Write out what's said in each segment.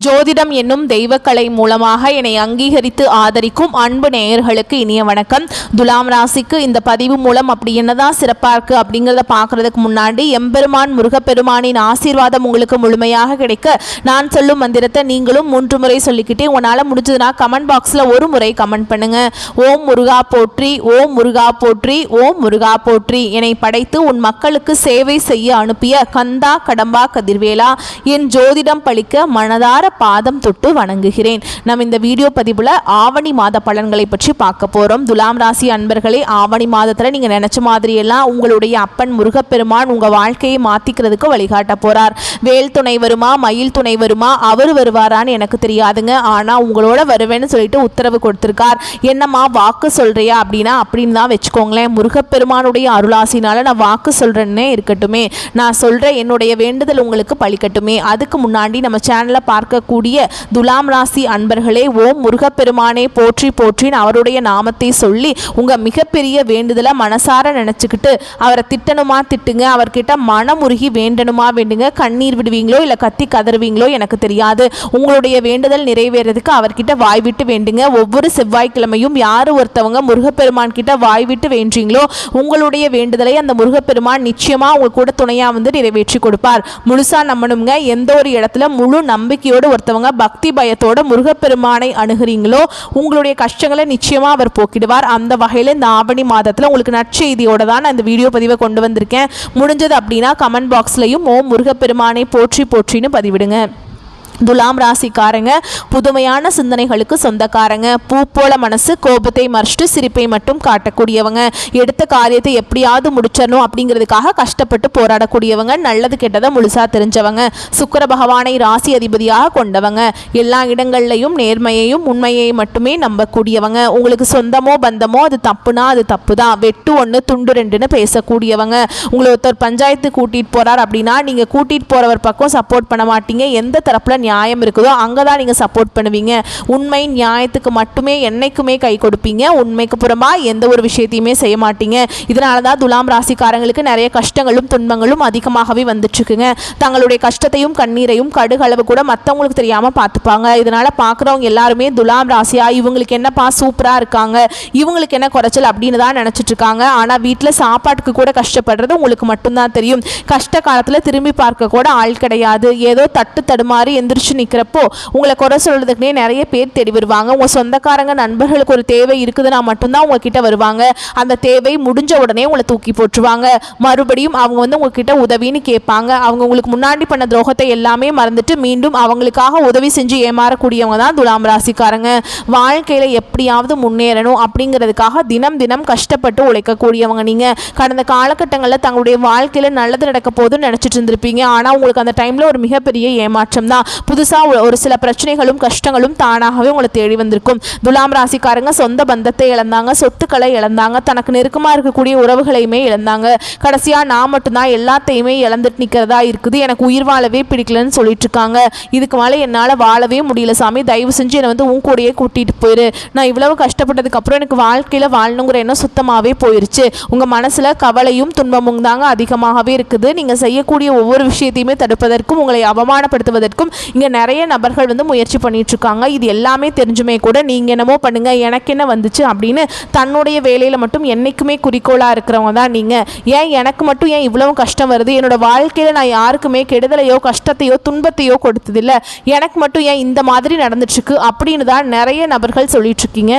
ஜோதிடம் என்னும் தெய்வக்கலை மூலமாக என்னை அங்கீகரித்து ஆதரிக்கும் அன்பு நேயர்களுக்கு இனிய வணக்கம். துலாம் ராசிக்கு இந்த பதிவு மூலம் அப்படி என்னதான் சிறப்பாக இருக்குது அப்படிங்கிறத பார்க்குறதுக்கு முன்னாடி எம்பெருமான் முருகப்பெருமானின் ஆசீர்வாதம் உங்களுக்கு முழுமையாக கிடைக்க நான் சொல்லும் மந்திரத்தை நீங்களும் 3 முறை சொல்லிக்கிட்டே உன்னால் முடிஞ்சதுன்னா கமெண்ட் பாக்ஸில் ஒரு முறை கமெண்ட் பண்ணுங்க. ஓம் முருகா போற்றி, ஓம் முருகா போற்றி, ஓம் முருகா போற்றி. என்னை படைத்து உன் மக்களுக்கு சேவை செய்ய அனுப்பிய கந்தா கடம்பா கதிர்வேலா, என் ஜோதிடம் பழிக்க மனதார பாதம் தொட்டு வணங்குகிறேன். நம்ம இந்த வீடியோ பதிவுல ஆவணி மாத பலன்களை பற்றி பார்க்க போறோம். துலாம் ராசி அன்பர்களே, ஆவணி மாதத்துல நீங்க நினைச்ச மாதிரி எல்லாம் உங்களுடைய அப்பன் முருகப்பெருமான் உங்க வாழ்க்கையை மாத்திக்கிறதுக்கு வழிகாட்ட போறார். வேல் துணை வருமா, மயில் துணை வருமா, அவர் வருவாரான்னு எனக்கு தெரியாதுங்க. ஆனா உங்களோட வருவேன்னு சொல்லிட்டு உத்தரவு கொடுத்திருக்கார். என்னம்மா வாக்கு சொல்றியா அப்படின்னா அப்படின்னு தான் வச்சுக்கோங்களேன். முருகப்பெருமானுடைய அருளாசினால நான் வாக்கு சொல்றேன்னே இருக்கட்டுமே, நான் சொல்ற என்னுடைய வேண்டுதல் உங்களுக்கு பழிக்கட்டுமே. அதுக்கு முன்னாடி நம்ம சேனலை பார்க்கக்கூடிய துலாம் ராசி அன்பர்களே, ஓம் முருகப்பெருமானே போற்றி போற்றின்னு அவருடைய நாமத்தை சொல்லி உங்க மிகப்பெரிய வேண்டுதலை மனசார நினைச்சுக்கிட்டு அவரை திட்டணுமா திட்டுங்க, அவர்கிட்ட மனமுருகி வேண்டணுமா வேண்டுங்க. கண்ணீர் விடுவீங்களோ இல்லை கத்தி கதறுவீங்களோ எனக்கு தெரியாது. உங்களுடைய வேண்டுதல் நிறைவேறதுக்கு அவர்கிட்ட வாய் விட்டு வேண்டுங்க. ஒவ்வொரு செவ்வாய்க்கிழமையும் யார் ஒருத்தவங்க முருகப்பெருமான் கிட்ட வாய் விட்டு வேண்டீங்களோ உங்களுடைய வேண்டுதலை அந்த முருகப்பெருமான் நிச்சயமா உங்க கூட துணையா வந்து நிறைவேற்றி கொடுப்பார். முழுசா நம்பணுங்க. எந்த ஒரு இடத்துல முழு நம்பிக்கையோடு ஒருத்தவங்க பக்தி பயத்தோட முருகப்பெருமானை அணுகிறீங்களோ உங்களுடைய கஷ்டங்களை நிச்சயமா அவர் போக்கிடுவார். அந்த வகையில் இந்த ஆவணி மாதத்தில் உங்களுக்கு நற்செய்தியோட தான் நான் இந்த வீடியோ பதிவை கொண்டு வந்திருக்கேன். முடிஞ்சது அப்படின்னா கமெண்ட் பாக்ஸ்லையும் ஓம் முருகப்பெருமானை போற்றி போற்றின்னு பதிவிடுங்க. துலாம் ராசிக்காரங்க புதுமையான சிந்தனைகளுக்கு சொந்தக்காரங்க. பூ போல மனசு, கோபத்தை மறைச்சிட்டு சிரிப்பை மட்டும் காட்டக்கூடியவங்க. எடுத்த காரியத்தை எப்படியாவது முடிச்சிடணும் அப்படிங்கிறதுக்காக கஷ்டப்பட்டு போராடக்கூடியவங்க. நல்லது கெட்டதை முழுசா தெரிஞ்சவங்க. சுக்கிர பகவானை ராசி அதிபதியாக கொண்டவங்க. எல்லா இடங்கள்லையும் நேர்மையையும் உண்மையை மட்டுமே நம்பக்கூடியவங்க. உங்களுக்கு சொந்தமோ பந்தமோ அது தப்புனா அது தப்பு தான், வெட்டு 1 துண்டு 2ன்னு பேசக்கூடியவங்க. உங்களை ஒருத்தர் பஞ்சாயத்து கூட்டிட்டு போறார் அப்படின்னா நீங்க கூட்டிட்டு போறவர் பக்கம் சப்போர்ட் பண்ண மாட்டீங்க. எந்த தரப்புல நியாயம் இருக்குதோ அங்கதான் நீங்க சப்போர்ட் பண்ணுவீங்க. உண்மை நியாயத்துக்கு மட்டுமே என்னைக்குமே கை கொடுப்பீங்க. உண்மைக்கு புறமா எந்த ஒரு விஷயத்தையுமே செய்ய மாட்டீங்க. இதனாலதான் துலாம் ராசிக்காரங்களுக்கு நிறைய கஷ்டங்களும் துன்பங்களும் அதிகமாகவே வந்துட்டு இருக்குங்க. தங்களுடைய கஷ்டத்தையும் கண்ணீரையும் கடுகளவு கூட மற்றவங்களுக்கு தெரியாம பார்த்துப்பாங்க. இதனால பார்க்குறவங்க எல்லாருமே துலாம் ராசியா இவங்களுக்கு என்னப்பா சூப்பரா இருக்காங்க, இவங்களுக்கு என்ன குறைச்சல் அப்படின்னு தான் நினைச்சிட்டு இருக்காங்க. ஆனா வீட்டில் சாப்பாட்டுக்கு கூட கஷ்டப்படுறது உங்களுக்கு மட்டும்தான் தெரியும். கஷ்ட காலத்துல திரும்பி பார்க்க கூட ஆள் கிடையாது. ஏதோ தட்டு தடுமாறி எந்திரிச்சு நிற்கிறப்போ உங்களை குறை சொல்றதுக்குனே நிறைய பேர் தேடி வருவாங்க. உங்க சொந்தக்காரங்க நண்பர்களுக்கு ஒரு தேவை இருக்குதுன்னா மட்டும்தான் உங்ககிட்ட வருவாங்க. அந்த தேவை முடிஞ்ச உடனே உங்களை தூக்கி போட்டுருவாங்க. மறுபடியும் அவங்க வந்து உங்ககிட்ட உதவின்னு கேட்பாங்க. அவங்க உங்களுக்கு முன்னாடி பண்ண துரோகத்தை எல்லாமே மறந்துட்டு மீண்டும் அவங்களுக்காக உதவி செஞ்சு ஏமாறக்கூடியவங்க தான் துலாம் ராசிக்காரங்க. வாழ்க்கையில எப்படியாவது முன்னேறணும் அப்படிங்கிறதுக்காக தினம் தினம் கஷ்டப்பட்டு உழைக்கக்கூடியவங்க. நீங்க கடந்த காலகட்டங்களில் தங்களுடைய வாழ்க்கையில நல்லது நடக்க போதுன்னு நினைச்சிட்டு இருந்திருப்பீங்க. ஆனா உங்களுக்கு அந்த டைம்ல ஒரு மிகப்பெரிய ஏமாற்றம் தான். புதுசாக ஒரு சில பிரச்சனைகளும் கஷ்டங்களும் தானாகவே உங்களை தேடி வந்திருக்கும். துலாம் ராசிக்காரங்க சொந்த பந்தத்தை இழந்தாங்க, சொத்துக்களை இழந்தாங்க, தனக்கு நெருக்கமாக இருக்கக்கூடிய உறவுகளையுமே இழந்தாங்க. கடைசியாக நான் மட்டும்தான் எல்லாத்தையுமே இழந்துட்டு நிற்கிறதா இருக்குது, எனக்கு உயிர் வாழவே பிடிக்கலன்னு சொல்லிட்டு இருக்காங்க. இதுக்கு மேலே என்னால் வாழவே முடியல சாமி, தயவு செஞ்சு என்னை வந்து உன் கூடயே கூட்டிகிட்டு போயிரு. நான் இவ்வளவு கஷ்டப்பட்டதுக்கு அப்புறம் எனக்கு வாழ்க்கையில் வாழணுங்கிற எண்ணம் சுத்தமாகவே போயிருச்சு. உங்கள் மனசில் கவலையும் துன்பமும் தாங்க அதிகமாகவே இருக்குது. நீங்கள் செய்யக்கூடிய ஒவ்வொரு விஷயத்தையுமே தடுப்பதற்கும் உங்களை அவமானப்படுத்துவதற்கும் இங்கே நிறைய நபர்கள் வந்து முயற்சி பண்ணிட்டு இருக்காங்க. இது எல்லாமே தெரிஞ்சுமே கூட நீங்கள் என்னமோ பண்ணுங்க எனக்கு என்ன வந்துச்சு அப்படின்னு தன்னுடைய வேலையில் மட்டும் என்றைக்குமே குறிக்கோளாக இருக்கிறவங்க தான் நீங்கள். ஏன் எனக்கு மட்டும் ஏன் இவ்வளவு கஷ்டம் வருது, என்னோட வாழ்க்கையில் நான் யாருக்குமே கெடுதலையோ கஷ்டத்தையோ துன்பத்தையோ கொடுத்ததில்லை, எனக்கு மட்டும் ஏன் இந்த மாதிரி நடந்துட்டுருக்கு அப்படின்னு தான் நிறைய நபர்கள் சொல்லிட்டு இருக்கீங்க.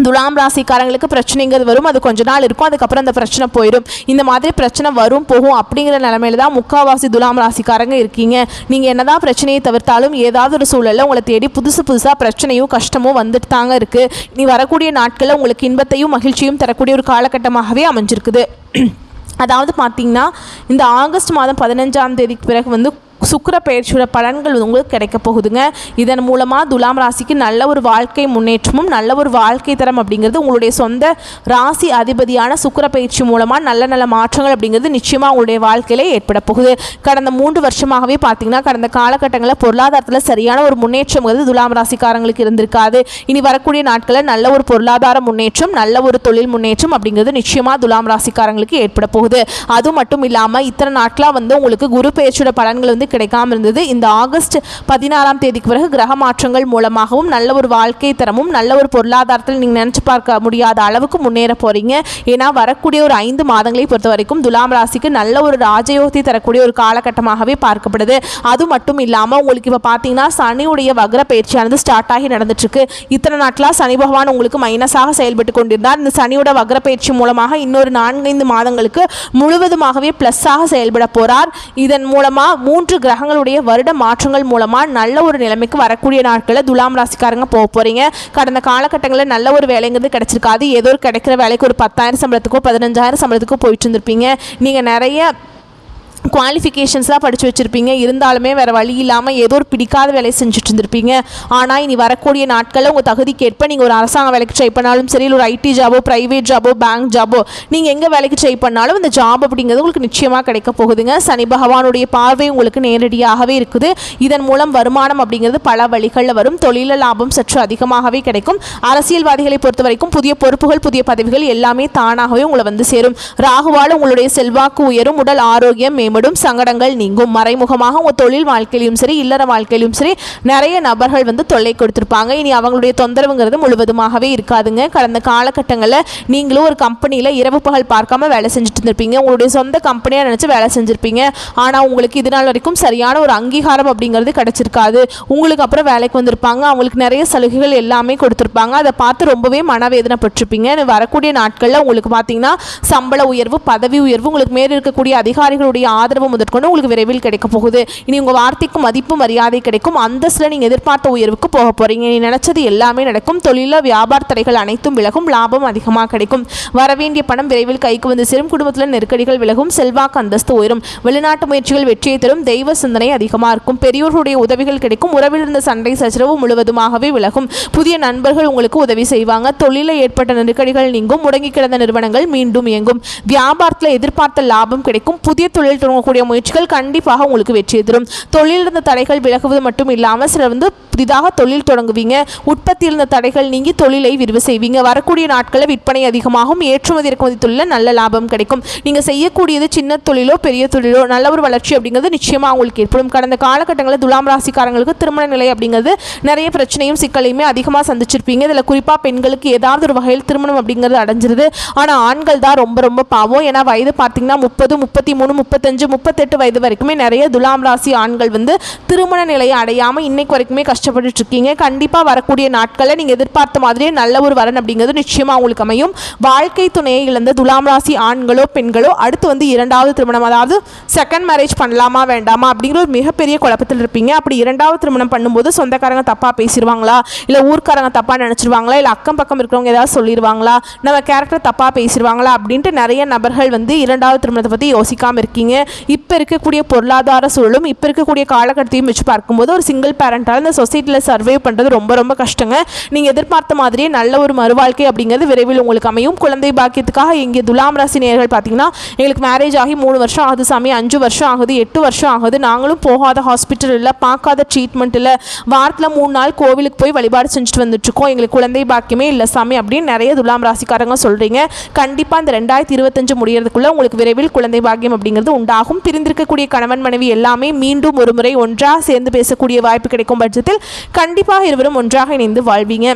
துலாம் ராசிக்காரங்களுக்கு பிரச்சனைங்கிறது வரும், அது கொஞ்ச நாள் இருக்கும், அதுக்கப்புறம் அந்த பிரச்சனை போயிடும். இந்த மாதிரி பிரச்சனை வரும் போகும் அப்படிங்கிற நிலைமையில தான் முக்கால்வாசி துலாம் ராசிக்காரங்க இருக்கீங்க. நீங்கள் என்னதான் பிரச்சனையை தவிர்த்தாலும் ஏதாவது ஒரு சூழலில் உங்களை தேடி புதுசாக பிரச்சனையும் கஷ்டமும் வந்துட்டு தாங்க இருக்குது. நீ வரக்கூடிய நாட்களில் உங்களுக்கு இன்பத்தையும் மகிழ்ச்சியும் தரக்கூடிய ஒரு காலகட்டமாகவே அமைஞ்சிருக்குது. அதாவது பார்த்தீங்கன்னா இந்த ஆகஸ்ட் மாதம் 15ஆம் தேதிக்கு பிறகு வந்து சுக்கிர பயிற்சியோட பலன்கள் உங்களுக்கு கிடைக்க போகுதுங்க. இதன் மூலமாக துலாம் ராசிக்கு நல்ல ஒரு வாழ்க்கை முன்னேற்றமும் நல்ல ஒரு வாழ்க்கை தரம் அப்படிங்கிறது உங்களுடைய சொந்த ராசி அதிபதியான சுக்கிர பயிற்சி மூலமாக நல்ல நல்ல மாற்றங்கள் அப்படிங்கிறது நிச்சயமாக உங்களுடைய வாழ்க்கையில ஏற்பட போகுது. கடந்த 3 வருஷமாகவே பார்த்தீங்கன்னா கடந்த காலகட்டங்களில் பொருளாதாரத்தில் சரியான ஒரு முன்னேற்றம் துலாம் ராசிக்காரங்களுக்கு இருந்திருக்காது. இனி வரக்கூடிய நாட்களில் நல்ல ஒரு பொருளாதார முன்னேற்றம், நல்ல ஒரு தொழில் முன்னேற்றம் அப்படிங்கிறது நிச்சயமாக துலாம் ராசிக்காரங்களுக்கு ஏற்பட போகுது. அது மட்டும் இல்லாமல் இத்தனை நாட்களாக வந்து உங்களுக்கு குரு பயிற்சியோட பலன்கள் வந்து கிடைக்காம இருந்தது. இந்த ஆகஸ்ட் 16ஆம் தேதிக்கு பிறகு கிரக மாற்றங்கள் மூலமாகவும் நல்ல ஒரு வாழ்க்கை தரமும் நல்ல ஒரு பொருளாதாரத்தில் நீங்கள் நினச்சி பார்க்க முடியாத அளவுக்கு முன்னேற போகிறீங்க. ஏன்னா வரக்கூடிய ஒரு 5 மாதங்களை பொறுத்த வரைக்கும் துலாம் ராசிக்கு நல்ல ஒரு ராஜயோகத்தை தரக்கூடிய ஒரு காலகட்டமாகவே பார்க்கப்படுது. அது மட்டும் இல்லாமல் உங்களுக்கு இப்போ பார்த்தீங்கன்னா சனியுடைய வக்ர பயிற்சியானது ஸ்டார்ட் ஆகி நடந்துட்டுருக்கு. இத்தனை நாட்களாக சனி பகவான் உங்களுக்கு மைனஸாக செயல்பட்டு கொண்டிருந்தார். இந்த சனியோட வக்ர பயிற்சி மூலமாக இன்னொரு 4-5 மாதங்களுக்கு முழுவதுமாகவே ப்ளஸ்ஸாக செயல்பட போகிறார். இதன் மூலமாக 3 கிரகங்களுடைய வருட மாற்றங்கள் மூலமாக நல்ல ஒரு நிலைமைக்கு வரக்கூடிய நாட்களில் துலாம் ராசிக்காரங்க போக போகிறீங்க. கடந்த காலகட்டங்களில் நல்ல ஒரு வேலைங்கிறது கிடைச்சிருக்காது. ஏதோ ஒரு கிடைக்கிற வேலைக்கு ஒரு 10,000 சம்பளத்துக்கோ 15,000 சம்பளத்துக்கோ போயிட்டு இருந்திருப்பீங்க. நீங்கள் நிறைய குவாலிஃபிகேஷன்ஸ்லாம் படித்து வச்சுருப்பீங்க. இருந்தாலுமே வேறு வழி இல்லாமல் ஏதோ ஒரு பிடிக்காத வேலையை செஞ்சுட்டு இருந்திருப்பீங்க. ஆனால் இனி வரக்கூடிய நாட்களில் உங்கள் தகுதிக்கேற்ப நீங்கள் ஒரு அரசாங்க வேலைக்கு ட்ரை பண்ணாலும் சரி, ஒரு ஐடி ஜாபோ, ப்ரைவேட் ஜாபோ, பேங்க் ஜாபோ, நீங்கள் எங்கே வேலைக்கு ட்ரை பண்ணாலும் இந்த ஜாப் அப்படிங்கிறது உங்களுக்கு நிச்சயமாக கிடைக்க போகுதுங்க. சனி பகவானுடைய பார்வை உங்களுக்கு நேரடியாகவே இருக்குது. இதன் மூலம் வருமானம் அப்படிங்கிறது பல வழிகளில் வரும். தொழில லாபம் சற்று அதிகமாகவே கிடைக்கும். அரசியல்வாதிகளை பொறுத்த வரைக்கும் புதிய பொறுப்புகள், புதிய பதவிகள் எல்லாமே தானாகவே உங்களை வந்து சேரும். ராகுவால் உங்களுடைய செல்வாக்கு உயரும். உடல் ஆரோக்கியம் மேம்படும். சங்கடங்கள் நீங்கும். மறைமுகமாக உங்கள் தொழில் வாழ்க்கையிலும் சரி, இல்லற வாழ்க்கையிலும் சரி நிறைய நபர்கள் வந்து தொல்லை கொடுத்துருப்பாங்க. இனி அவங்களுடைய தொந்தரவுங்கிறது முழுவதுமாகவே இருக்காதுங்க. கடந்த காலகட்டங்களில் நீங்களும் ஒரு கம்பெனியில் இரவு பகல் பார்க்காம வேலை செஞ்சுட்டு இருந்திருப்பீங்க. உங்களுடைய சொந்த கம்பெனியாக நினச்சி வேலை செஞ்சுருப்பீங்க. ஆனால் உங்களுக்கு இது நாள் வரைக்கும் சரியான ஒரு அங்கீகாரம் அப்படிங்கிறது கிடைச்சிருக்காது. உங்களுக்கு அப்புறம் வேலைக்கு வந்திருப்பாங்க. அவங்களுக்கு நிறைய சலுகைகள் எல்லாமே கொடுத்துருப்பாங்க. அதை பார்த்து ரொம்பவே மனவேதனைப்பட்டிருப்பீங்க. வரக்கூடிய நாட்களில் உங்களுக்கு பார்த்தீங்கன்னா சம்பள உயர்வு, பதவி உயர்வு, உங்களுக்கு மேலே இருக்கக்கூடிய அதிகாரிகளுடைய ஆதரவு முதற்கொண்டு உங்களுக்கு விரைவில் கிடைக்க போகுது. இனி உங்கள் வார்த்தைக்கு மதிப்பு மரியாதை கிடைக்கும். அந்தஸ்தில் நீங்கள் எதிர்பார்த்த உயர்வுக்கு போக போகிறீங்க. நீ நினச்சது எல்லாமே நடக்கும். தொழிலில் வியாபார தடைகள் அனைத்தும் விலகும். லாபம் அதிகமாக கிடைக்கும். வரவேண்டிய பணம் விரைவில் கைக்கு வந்து சேரும். குடும்பத்தில் நெருக்கடிகள் விலகும். செல்வாக்கு அந்தஸ்து உயரும். வெளிநாட்டு முயற்சிகள் வெற்றியை தரும். தெய்வ சிந்தனை அதிகமாக இருக்கும். பெரியோர்களுடைய உதவிகள் கிடைக்கும். உறவில் இருந்த சண்டை சச்சரவு முழுவதுமாகவே விலகும். புதிய நண்பர்கள் உங்களுக்கு உதவி செய்வாங்க. தொழிலில் ஏற்பட்ட நெருக்கடிகள் நீங்கும். முடங்கி கிடந்த நிறுவனங்கள் மீண்டும் இயங்கும். வியாபாரத்தில் எதிர்பார்த்த லாபம் கிடைக்கும். புதிய தொழில் தொடங்கக்கூடிய முயற்சிகள் கண்டிப்பாக உங்களுக்கு வெற்றியை தரும். தொழில் இருந்த தடைகள் விலகுவது மட்டும் இல்லாமல் சிலர் வந்து புதிதாக தொழில் தொடங்குவீங்க. உற்பத்தி இருந்த தடைகள் நீங்கி தொழிலை விரிவு செய்வீங்க. வரக்கூடிய நாட்களில் விற்பனை அதிகமாகும். ஏற்றுமதி இறக்குமதி தொழிலில் நல்ல லாபம் கிடைக்கும். நீங்கள் செய்யக்கூடியது சின்ன தொழிலோ பெரிய தொழிலோ நல்ல ஒரு வளர்ச்சி அப்படிங்கிறது நிச்சயமாக உங்களுக்கு ஏற்படும். கடந்த காலகட்டங்களில் துலாம் ராசிக்காரங்களுக்கு திருமண நிலை அப்படிங்கிறது நிறைய பிரச்சனையும் சிக்கலையுமே அதிகமாக சந்திச்சிருப்பீங்க. இதில் குறிப்பாக பெண்களுக்கு ஏதாவது ஒரு வகையில் திருமணம் அப்படிங்கிறது அடைஞ்சிருது. ஆனால் ஆண்கள் தான் ரொம்ப ரொம்ப பாவம். ஏன்னா வயது பார்த்தீங்கன்னா 30, 33, 35, 38 வயது வரைக்குமே நிறைய துலாம் ராசி ஆண்கள் வந்து திருமண நிலையை அடையாமல் இன்னைக்கு வரைக்குமே கஷ்டப்பட்டு இருக்கீங்க. கண்டிப்பாக வரக்கூடிய நாட்களில் நீங்கள் எதிர்பார்த்த மாதிரியே நல்ல ஒரு வரன் அப்படிங்கிறது நிச்சயமாக உங்களுக்கு அமையும். வாழ்க்கை துணையை இழந்த துலாம் ராசி ஆண்களோ பெண்களோ அடுத்து வந்து 2வது திருமணம், அதாவது செகண்ட் மேரேஜ் பண்ணலாமா வேண்டாமா அப்படிங்கிற ஒரு மிகப்பெரிய குழப்பத்தில் இருப்பீங்க. அப்படி 2வது திருமணம் பண்ணும்போது சொந்தக்காரங்க தப்பாக பேசிடுவாங்களா, இல்லை ஊர்க்காரங்க தப்பாக நினச்சிருவாங்களா, இல்லை அக்கம் பக்கம் இருக்கிறவங்க ஏதாவது சொல்லிடுவாங்களா, நம்ம கேரக்டர் தப்பாக பேசிடுவாங்களா அப்படின்ட்டு நிறைய நபர்கள் வந்து 2வது திருமணத்தை பற்றி யோசிக்காமல் இருக்கீங்க. இப்போ இருக்கக்கூடிய பொருளாதார சூழலும் இப்போ இருக்கக்கூடிய காலகட்டத்தையும் வச்சு பார்க்கும்போது ஒரு சிங்கிள் பேரண்டால் இந்த சொசைட்டியில் சர்வே பண்ணுறது ரொம்ப ரொம்ப கஷ்டங்க. நீங்கள் எதிர்பார்த்த மாதிரியே நல்ல ஒரு மறுவாழ்க்கை அப்படிங்கிறது விரைவில் உங்களுக்கு அமையும். குழந்தை பாக்கியத்துக்காக இங்கே துலாம் ராசி நேயர்கள் பார்த்தீங்கன்னா எங்களுக்கு மேரேஜ் ஆகி 3 வருஷம் ஆகுது சாமி, 5 வருஷம் ஆகுது, 8 வருஷம் ஆகுது, நாங்களும் போகாத ஹாஸ்பிட்டல் இல்லை, பார்க்காத ட்ரீட்மெண்ட் இல்லை, வாரத்தில் 3 நாள் கோவிலுக்கு போய் வழிபாடு செஞ்சுட்டு வந்துட்டுருக்கோம், எங்களுக்கு குழந்தை பாக்கியமே இல்லை சாமி அப்படின்னு நிறைய துலாம் ராசிக்காரங்க சொல்கிறீங்க. கண்டிப்பாக இந்த 2025 முடியறதுக்குள்ளே உங்களுக்கு விரைவில் குழந்தை பாக்கியம் அப்படிங்கிறது உண்டாகும். பிரிந்திருக்கக்கூடிய கணவன் மனைவி எல்லாமே மீண்டும் ஒரு முறை ஒன்றாக சேர்ந்து பேசக்கூடிய வாய்ப்பு கிடைக்கும் பட்சத்தில் கண்டிப்பாக இருவரும் ஒன்றாக இணைந்து வாழ்வீங்க.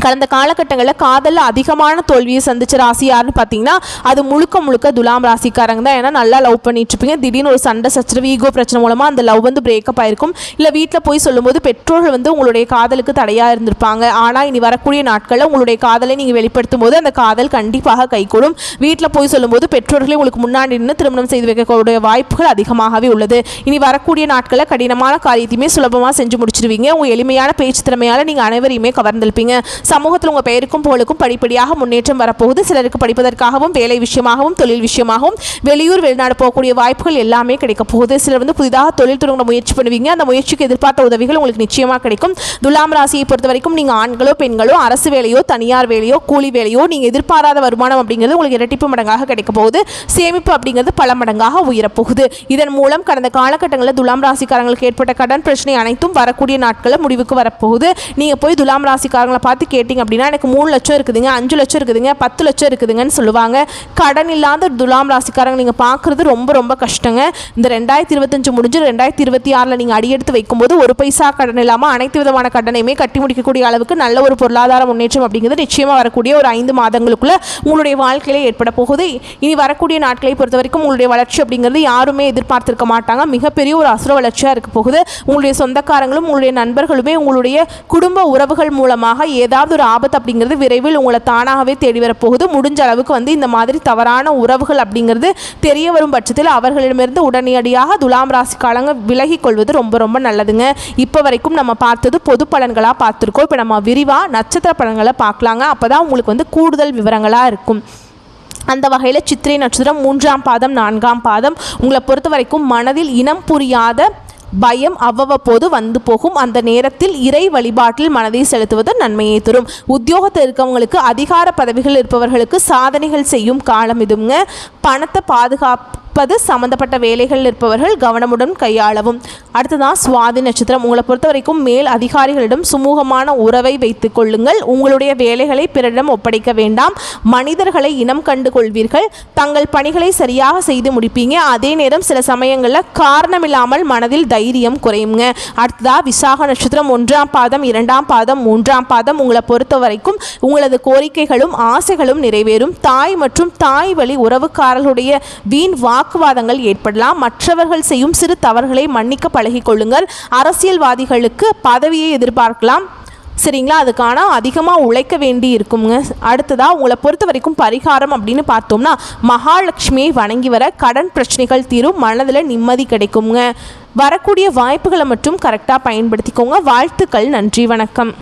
கடந்த காலகட்டங்களில் காதலில் அதிகமான தோல்வியை சந்திச்ச ராசி யாருன்னு பார்த்தீங்கன்னா அது முழுக்க முழுக்க துலாம் ராசிக்காரங்க தான். ஏன்னா நல்லா லவ் பண்ணிட்டு இருப்பீங்க. திடீர்னு ஒரு சண்டை சச்சரவு, ஈகோ பிரச்சனை மூலமாக அந்த லவ் வந்து பிரேக்கப் ஆயிருக்கும். இல்லை வீட்டில் போய் சொல்லும்போது பெற்றோர்கள் வந்து உங்களுடைய காதலுக்கு தடையாக இருந்திருப்பாங்க. ஆனால் இனி வரக்கூடிய நாட்களில் உங்களுடைய காதலை நீங்கள் வெளிப்படுத்தும் போது அந்த காதல் கண்டிப்பாக கைகூடும். வீட்டில் போய் சொல்லும்போது பெற்றோர்களே உங்களுக்கு முன்னாடி நின்று திருமணம் செய்து வைக்கக்கூடிய வாய்ப்புகள் அதிகமாகவே உள்ளது. இனி வரக்கூடிய நாட்களில் கடினமான காரியத்தையுமே சுலபமாக செஞ்சு முடிச்சிருவீங்க. உங்கள் எளிமையான பேச்சு திறமையால் நீங்கள் அனைவரையுமே கவர்ந்திருப்பீங்க. சமூகத்தில் உங்கள் பெயருக்கும் புகழுக்கும் படிப்படியாக முன்னேற்றம் வரப்போகுது. சிலருக்கு படிப்பதற்காகவும் வேலை விஷயமாகவும் தொழில் விஷயமாகவும் வெளியூர் வெளிநாடு போகக்கூடிய வாய்ப்புகள் எல்லாமே கிடைக்க போகுது. சிலர் வந்து புதிதாக தொழில் தொடங்க முயற்சி பண்ணுவீங்க. அந்த முயற்சிக்கு எதிர்பார்த்த உதவிகள் உங்களுக்கு நிச்சயமாக கிடைக்கும். துலாம் ராசியை பொறுத்த வரைக்கும் நீங்கள் ஆண்களோ பெண்களோ அரசு வேலையோ தனியார் வேலையோ கூலி வேலையோ நீங்கள் எதிர்பாராத வருமானம் அப்படிங்கிறது உங்களுக்கு இரட்டிப்பு மடங்காக கிடைக்க போகுது. சேமிப்பு அப்படிங்கிறது பல மடங்காக உயரப்போகுது. இதன் மூலம் கடந்த காலகட்டங்களில் துலாம் ராசிக்காரங்களுக்கு ஏற்பட்ட கடன் பிரச்சனை அனைத்தும் வரக்கூடிய நாட்களில் முடிவுக்கு வரப்போகுது. நீங்கள் போய் துலாம் ராசிக்காரங்களை பார்த்து கேட்டிங்க அப்படின்னா எனக்கு 3 லட்சம் இருக்குதுங்க, 5 லட்சம் இருக்குதுங்க, 10 லட்சம் இருக்குதுங்கன்னு சொல்லுவாங்க. கடன் இல்லாத துலாம் ராசிக்காரங்க நீங்கள் பார்க்குறது ரொம்ப ரொம்ப கஷ்டங்க. இந்த 2025 முடிஞ்சு 2026 நீங்கள் அடியெடுத்து வைக்கும்போது ஒரு பைசா கடன் இல்லாமல் அனைத்து விதமான கடனையுமே கட்டி முடிக்கக்கூடிய அளவுக்கு நல்ல ஒரு பொருளாதார முன்னேற்றம் அப்படிங்கிறது நிச்சயமாக வரக்கூடிய ஒரு 5 மாதங்களுக்குள்ள உங்களுடைய வாழ்க்கையிலே ஏற்பட போகுது. இனி வரக்கூடிய நாட்களை பொறுத்த வரைக்கும் உங்களுடைய வளர்ச்சி அப்படிங்கிறது யாருமே எதிர்பார்த்திருக்க மாட்டாங்க. மிகப்பெரிய ஒரு அசுர வளர்ச்சியாக இருக்க போகுது. உங்களுடைய சொந்தக்காரங்களும் உங்களுடைய நண்பர்களுமே உங்களுடைய குடும்ப உறவுகள் மூலமாக ஏதாவது ஒரு ஆபத்து அப்படிங்கிறது விரைவில் உங்களை தானாகவே தேடி வரப்போகுது. முடிஞ்ச அளவுக்கு இந்த மாதிரி தவறான உறவுகள் அப்படிங்கிறது தெரிய வரும் பட்சத்தில் அவர்களிடமிருந்து உடனடியாக துலாம் ராசிக்காரங்க விலகி கொள்வது ரொம்ப ரொம்ப நல்லதுங்க. இப்போ வரைக்கும் நம்ம பார்த்தது பொது பலன்களாக பார்த்துருக்கோம். இப்போ நம்ம விரிவாக நட்சத்திர பலன்களை பார்க்கலாங்க. அப்போ தான் உங்களுக்கு கூடுதல் விவரங்களாக இருக்கும். அந்த வகையில் சித்திரை நட்சத்திரம் 3ஆம் பாதம் 4ஆம் பாதம் உங்களை பொறுத்த வரைக்கும் மனதில் இனம் புரியாத பயம் அவ்வப்போது வந்து போகும். அந்த நேரத்தில் இறை வழிபாட்டில் மனதை செலுத்துவது நன்மையை தரும். உத்தியோகத்தில் இருக்கவங்களுக்கு அதிகார பதவிகள் இருப்பவர்களுக்கு சாதனைகள் செய்யும் காலம் இதுங்க. பணத்தை பாதுகாப்பது சம்பந்தப்பட்ட வேலைகள் இருப்பவர்கள் கவனமுடன் கையாளவும். அடுத்ததான் சுவாதி நட்சத்திரம் உங்களை பொறுத்த வரைக்கும் மேல் அதிகாரிகளிடம் சுமூகமான உறவை வைத்துக் கொள்ளுங்கள். உங்களுடைய வேலைகளை பிறரிடம் ஒப்படைக்க வேண்டாம். மனிதர்களை இனம் கண்டு கொள்வீர்கள். தங்கள் பணிகளை சரியாக செய்து முடிப்பீங்க. அதே நேரம் சில சமயங்களில் காரணமில்லாமல் மனதில் தைரியம் குறையுங்க. அடுத்ததா விசாக நட்சத்திரம் 1ஆம் பாதம் 2ஆம் பாதம் 3ஆம் பாதம் உங்களை பொறுத்த வரைக்கும் உங்களது கோரிக்கைகளும் ஆசைகளும் நிறைவேறும். தாய் மற்றும் தாய் வழி உறவுக்காரர்களுடைய வீண் வாக்குவாதங்கள் ஏற்படலாம். மற்றவர்கள் செய்யும் சிறு தவறுகளை மன்னிக்க பழகிக் கொள்ளுங்கள். அரசியல்வாதிகளுக்கு பதவியை எதிர்பார்க்கலாம். சரிங்களா, அதுக்கான அதிகமாக உழைக்க வேண்டி இருக்குங்க. அடுத்ததாக உங்களை பொறுத்த வரைக்கும் பரிகாரம் அப்படின்னு பார்த்தோம்னா மகாலட்சுமியை வணங்கி வர கடன் பிரச்சனைகள் தீரும். மனதில் நிம்மதி கிடைக்குங்க. வரக்கூடிய வாய்ப்புகளை மட்டும் கரெக்டாக பயன்படுத்திக்கோங்க. வாழ்த்துக்கள். நன்றி, வணக்கம்.